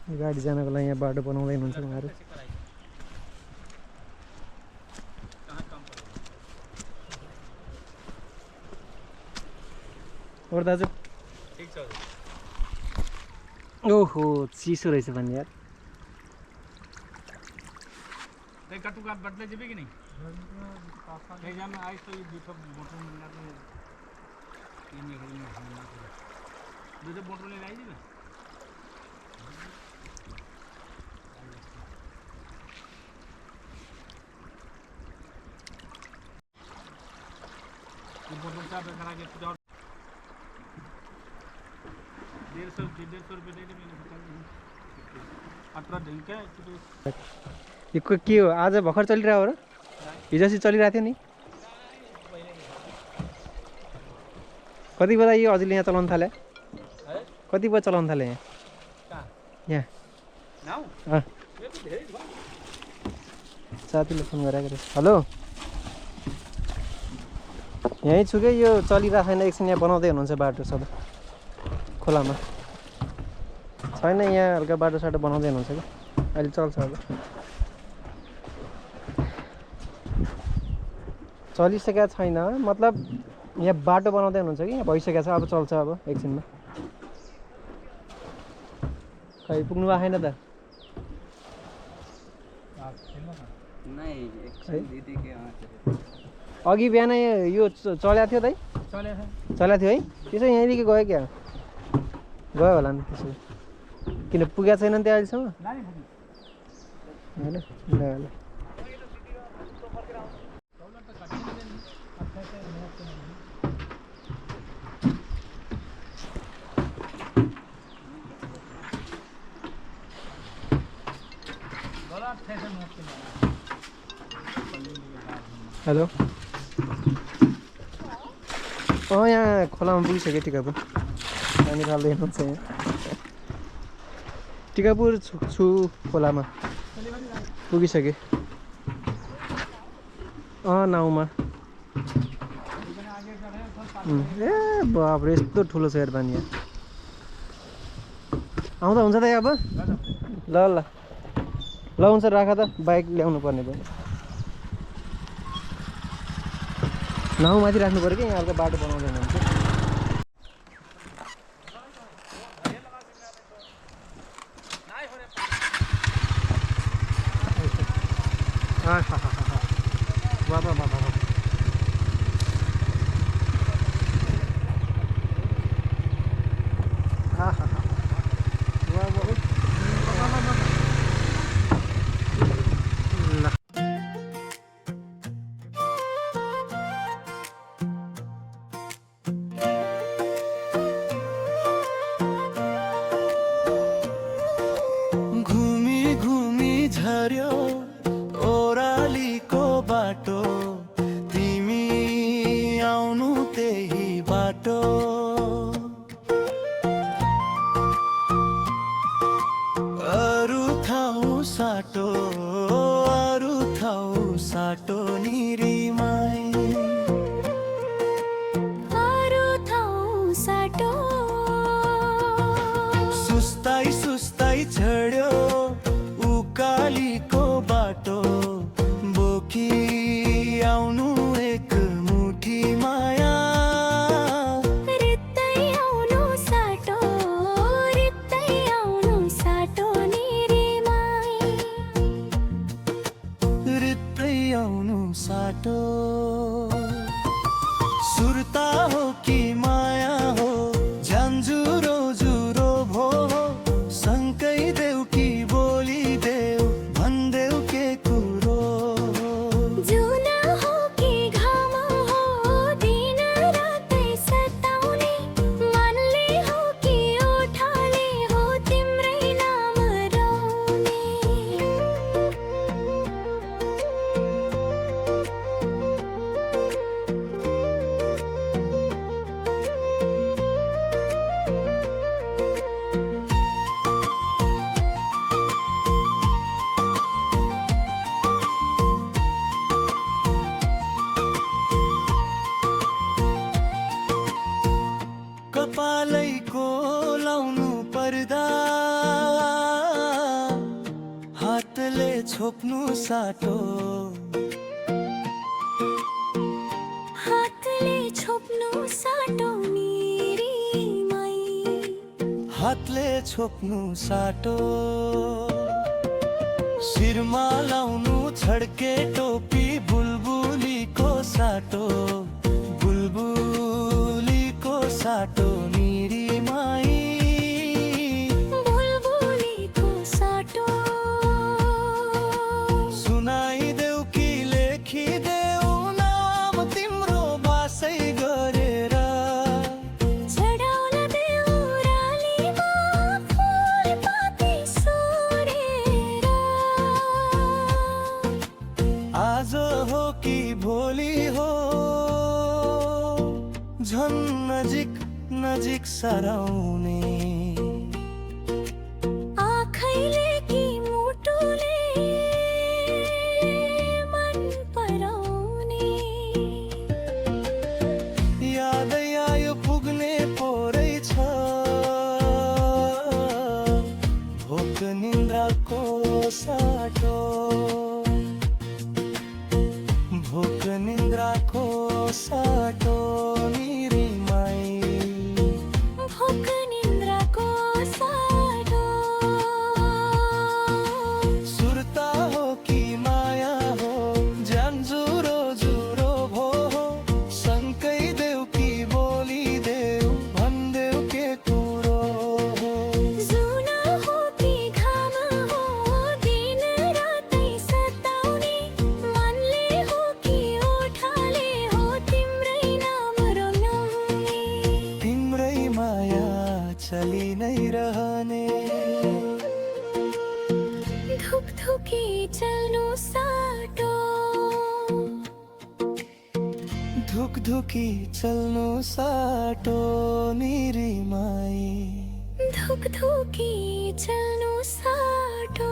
गाडी जानको लागि यहाँ बाटो बनाउँदै हुनुहुन्छ उहाँहरू। और दाजु ठीक छ। ओहो चिसो रहेछ भने यार। देख कटु काट बदले जेबे कि नहीं ले जाना आइस तो ये दूसरा मोटर मिलना तो ये निकल में दूसरा मोटर ले लाई जेबे ये मोटर चार पे करा के पूरा 150 रुपए दे दे मैंने बता दी 18 दिन क्या यो के हो आज भर्खर चलिरहेको हो र? हिजो अस्ति चलिरहेको थियो नि। कति बजा यो हजुरले यहाँ चलाउन थाले? कति बजा चलाउन थाले यहाँ? यहाँ साथीले फोन गरेको रहेछ। हेलो यहीँ छु कि यो चलिरहेको छैन, एकछिन यहाँ बनाउँदै हुनुहुन्छ बाटो सबै खोलामा छैन, यहाँ हल्का बाटो साटो बनाउँदै हुनुहुन्छ कि अहिले चल्छ अब। चलिसकेको छैन मतलब यहाँ बाटो बनाउँदै हुनुहुन्छ कि यहाँ भइसकेको छ, अब चल्छ अब एकछिनमा। खै पुग्नु भएको छैन त? अघि बिहान यो चलेको थियो दाइ? चलेको थियो है? त्यसो यहीँदेखि गयो क्या? गयो होला नि त्यसो। किन पुगेको छैन नि त्यहाँ अहिलेसम्म? होइन ल। हेलो यहाँ खोलामा पुगिसक्यो टिकापुर, पानी फाल्दै हुनुहुन्छ यहाँ। टिकापुर छु खोलामा पुगिसकेँ नाउँमा। ए बाफ्रे यस्तो ठुलो छ यार पानी यहाँ। आउँदा हुन्छ त अब? ल ल ल हुन्छ राख त, बाइक ल्याउनु पर्ने भयो। नाउँमाथि राख्नु पऱ्यो कि यहाँ हल्का बाटो बनाउँदैन हुन्छ। कपालैको लाउनु पर्दा छोप्नु साटो हातले छोप्नु साटो मेरी माई हातले छोप्नु साटो शिरमा लाउनु छड्के टोपी बुलबुलीको साटो बुलबुलीको साटो मेरी माई बुलबुलीको साटो सुनाइदेऊ कि लेखिदेऊ नाम तिम्रो बासै गरेर चढाउन देउरालीमा फुलपाती सोरेर आज हो कि भोलि हो झन् नजिक नजिक सराउने आँखैले कि मुटुले मन पराउने यादै आयो पुग्ने पोरै छ भोक निन्द्राको साटो भोक निन्द्राको साटो मेरी माई भोक निन्द्राको साटो सुर्ता हो कि माया हो ज्यान जुरो जुरो भो हो शङ्कै देऊ कि बोलिदेऊ भन्देऊ के कुरो हो जुन हो कि घाम हो दिन रातै सताउने मनले हो कि ओठाले हो तिम्रै नाम रङ्गाउने तिम्रै माया चली नै रहने धुकधुकी चल्नु साटो धुकधुकी चल्नु साटो मेरी माई धुकधुकी चल्नु साटो